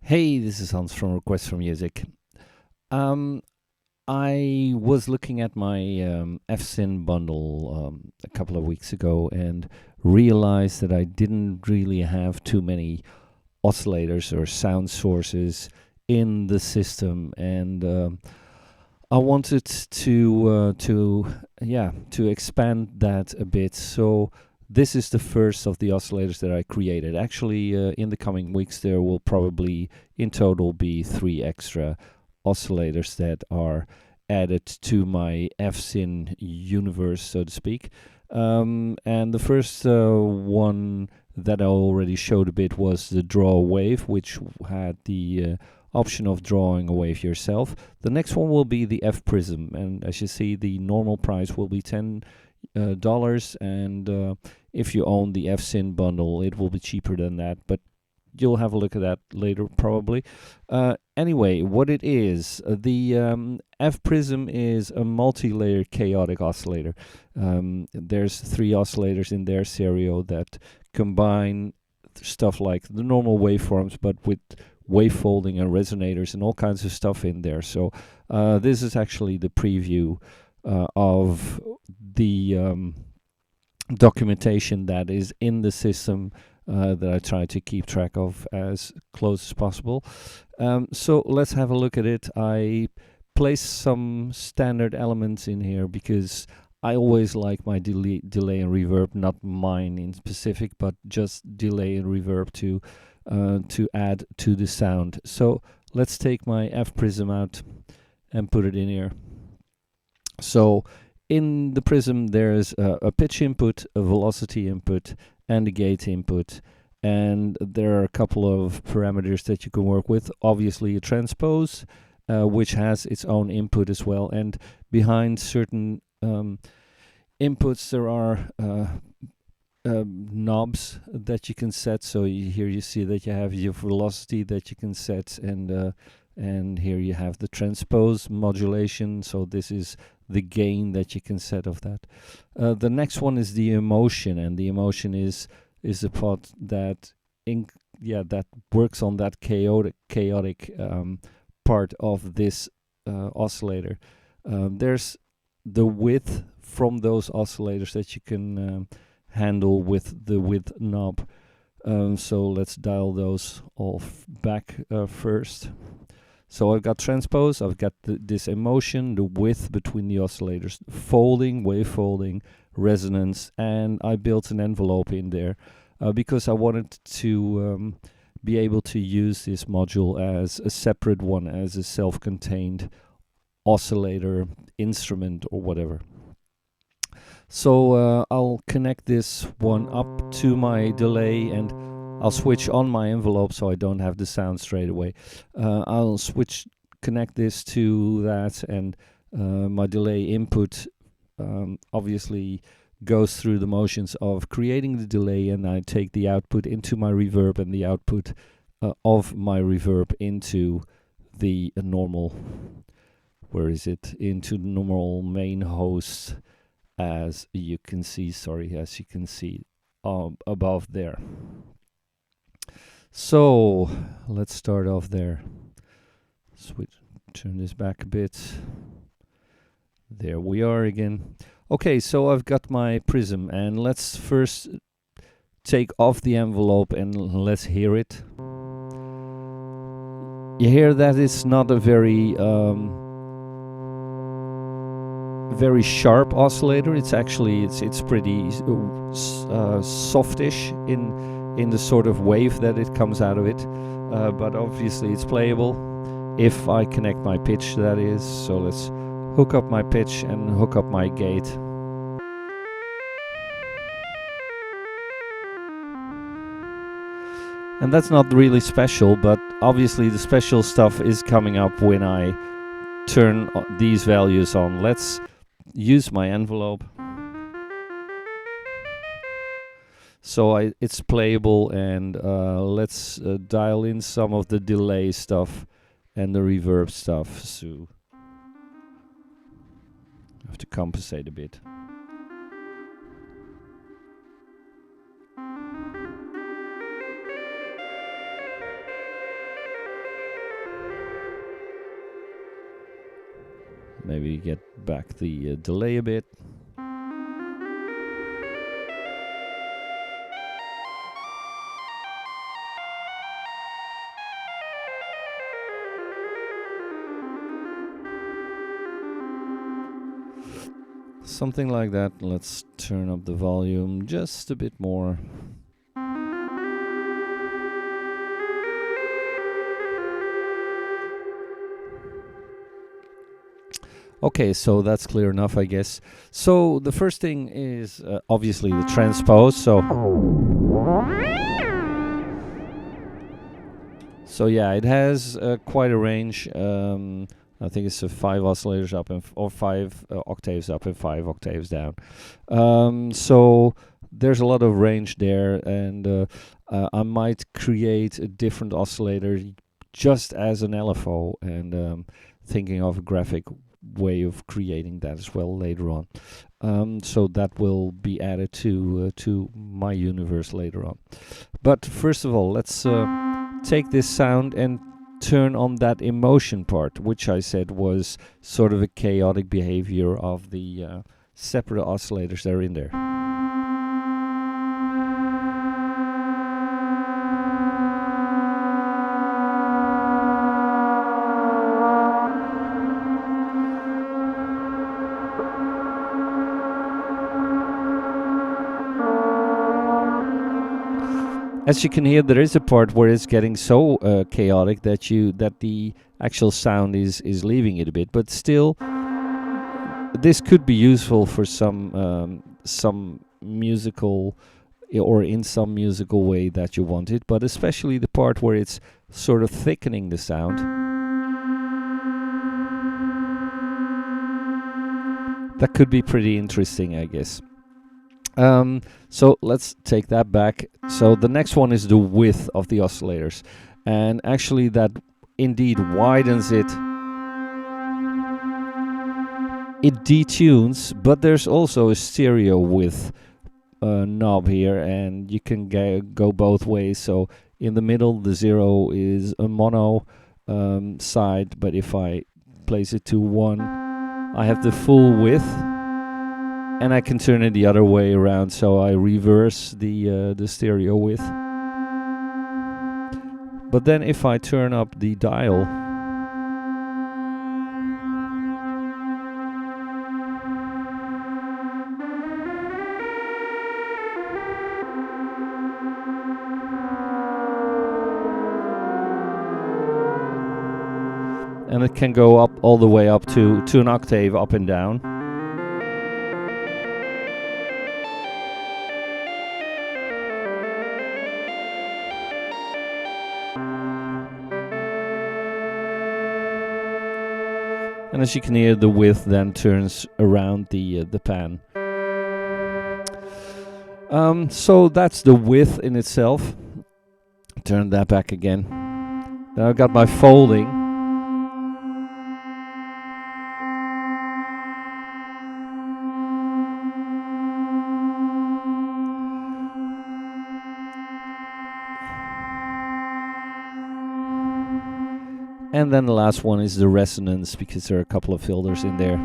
Hey, this is Hans from Request for Music. Um, I was looking at my FSyn bundle a couple of weeks ago and realized that I didn't really have too many oscillators or sound sources in the system, and I wanted to expand that a bit. So this is the first of the oscillators that I created. Actually, in the coming weeks, there will probably in total be 3 extra oscillators that are added to my FSyn universe, so to speak. And the first one that I already showed a bit was the draw a wave, which had the option of drawing a wave yourself. The next one will be the F Prism, and as you see, the normal price will be $10, and if you own the FSyn bundle, it will be cheaper than that, but you'll have a look at that later probably. Anyway, what it is, the F Prism is a multi-layer chaotic oscillator. There's 3 oscillators in their stereo that combine stuff like the normal waveforms, but with wave folding and resonators and all kinds of stuff in there. So this is actually the preview of the documentation that is in the system that I try to keep track of as close as possible. So let's have a look at it. I placed some standard elements in here because I always like my delay and reverb, not mine in specific, but just delay and reverb to add to the sound. So let's take my F Prism out and put it in here. So in the Prism there's a pitch input, a velocity input, and a gate input, and there are a couple of parameters that you can work with. Obviously a transpose, which has its own input as well, and behind certain inputs there are knobs that you can set. So here you see that you have your velocity that you can set, and here you have the transpose modulation. So this is the gain that you can set of that. The next one is the emotion, and the emotion is a part that that works on that chaotic part of this oscillator. There's the width from those oscillators that you can handle with the width knob. So let's dial those all back first. So I've got transpose, I've got this emotion, the width between the oscillators, folding, wave folding, resonance, and I built an envelope in there because I wanted to be able to use this module as a separate one, as a self-contained oscillator instrument or whatever. So I'll connect this one up to my delay, and I'll switch on my envelope so I don't have the sound straight away. I'll connect this to that, and my delay input obviously goes through the motions of creating the delay, and I take the output into my reverb, and the output of my reverb into the normal, into the normal main host, as you can see, above there. So let's start off there. Turn this back a bit. There we are again. Okay, so I've got my Prism, and let's first take off the envelope and let's hear it. You hear that it's not a very sharp oscillator. It's actually it's pretty softish in the sort of wave that it comes out of it, but obviously it's playable if I connect my pitch, that is. So let's hook up my pitch and hook up my gate. And that's not really special, but obviously the special stuff is coming up when I turn these values on. Let's use my envelope. So it's playable, and let's dial in some of the delay stuff and the reverb stuff. So I have to compensate a bit. maybe get back the delay a bit. Something like that. Let's turn up the volume just a bit more. Okay, so that's clear enough, I guess. So the first thing is obviously the transpose. So yeah, it has quite a range. I think it's 5 oscillators up and or 5 octaves up and 5 octaves down. So there's a lot of range there, and I might create a different oscillator just as an LFO, and thinking of a graphic way of creating that as well later on. So that will be added to my universe later on. But first of all, let's take this sound and turn on that emotion part, which I said was sort of a chaotic behavior of the separate oscillators that are in there. As you can hear, there is a part where it's getting so chaotic that the actual sound is leaving it a bit. But still, this could be useful for some musical or in some musical way that you want it. But especially the part where it's sort of thickening the sound. That could be pretty interesting, I guess. So let's take that back. So the next one is the width of the oscillators, and actually that indeed widens it. It detunes, but there's also a stereo width knob here, and you can go both ways. So in the middle, the 0 is a mono side, but if I place it to 1, I have the full width. And I can turn it the other way around, so I reverse the stereo width. But then if I turn up the dial, and it can go up all the way up to an octave up and down. And as you can hear, the width then turns around the pan. So that's the width in itself. Turn that back again. Then I've got my folding. And then the last one is the resonance, because there are a couple of filters in there.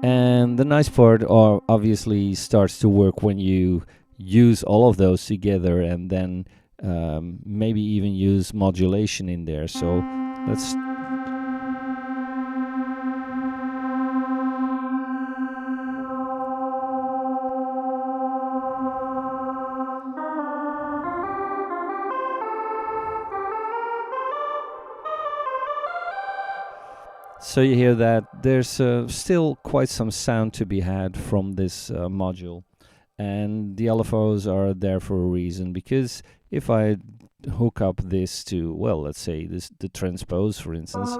And the nice part obviously starts to work when you use all of those together, and then maybe even use modulation in there. So let's So you hear that there's still quite some sound to be had from this module, and the LFOs are there for a reason, because if I hook up this to, well, let's say the transpose, for instance,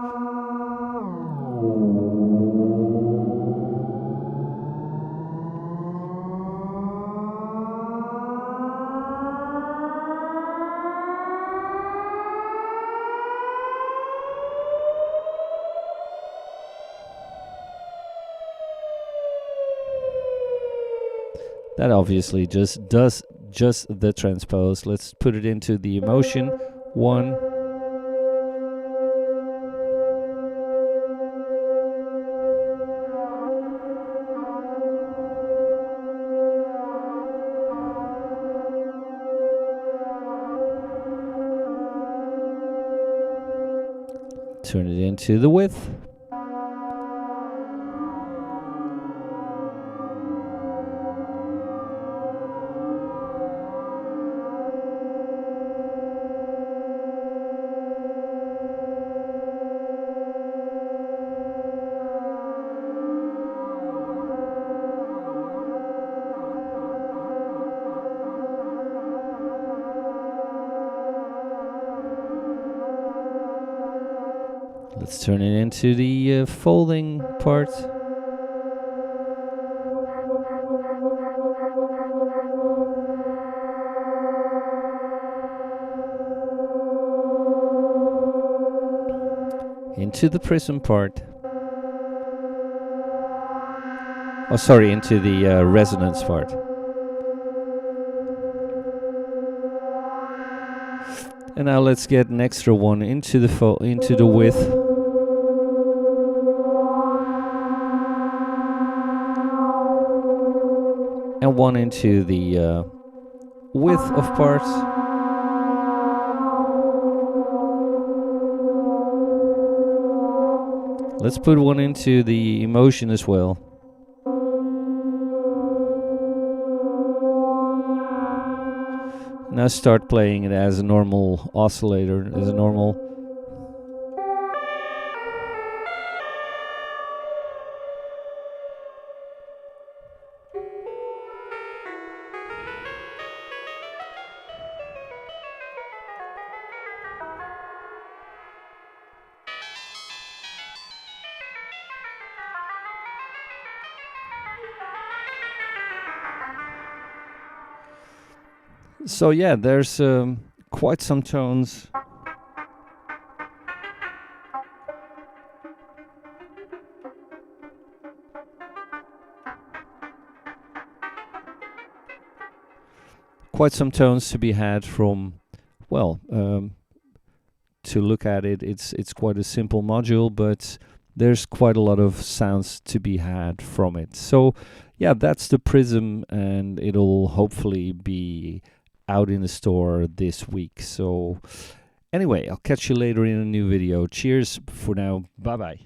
That obviously just does just the transpose. Let's put it into the emotion. 1. Turn it into the width. Let's turn it into the folding part. Into the prism part. Oh, sorry, into the resonance part. And now let's get an extra one into the width. And one into the width of parts. Let's put one into the emotion as well. Now start playing it as a normal oscillator, as a normal. So yeah, there's quite some tones. Quite some tones to be had from, well, to look at it, it's quite a simple module, but there's quite a lot of sounds to be had from it. So yeah, that's the Prism, and it'll hopefully be out in the store this week. So anyway, I'll catch you later in a new video. Cheers for now. Bye bye.